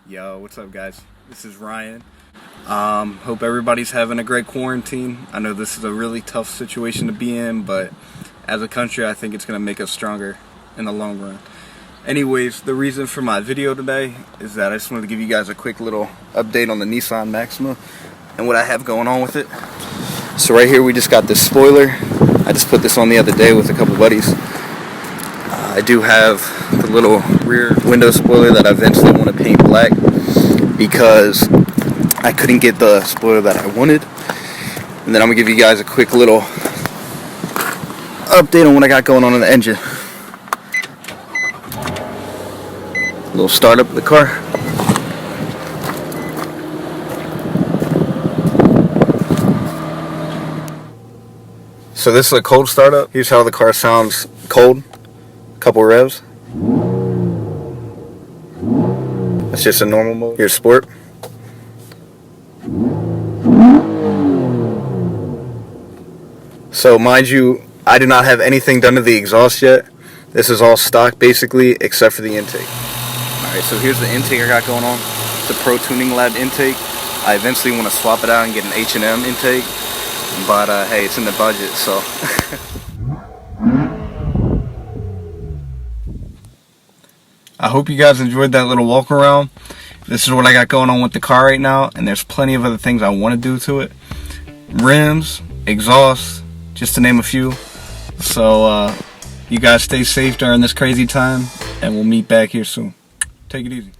Yo, what's up guys? This is Ryan. Hope everybody's having a great quarantine. I know this is a really tough situation to be in, but as a country I think it's going to make us stronger in the long run. Anyways, the reason for my video today is that I just wanted to give you guys a quick little update on the Nissan Maxima and what I have going on with it. So right here we just got this spoiler. I just put this on the other day with a couple buddies. I do have the little rear window spoiler that I eventually want to paint black because I couldn't get the spoiler that I wanted. And then I'm going to give you guys a quick little update on what I got going on in the engine. A little start up of the car. So this is a cold startup. Here's how the car sounds cold. Couple revs. That's just a normal mode. Here's sport. So mind you, I do not have anything done to the exhaust yet. This is all stock basically, except for the intake. Alright, so here's the intake I got going on. It's a Pro Tuning Lab intake. I eventually want to swap it out and get an H&M intake. But hey, it's in the budget, so. I hope you guys enjoyed that little walk around. This is what I got going on with the car right now, and there's plenty of other things I want to do to it. Rims, exhaust, just to name a few. So you guys stay safe during this crazy time, and we'll meet back here soon. Take it easy.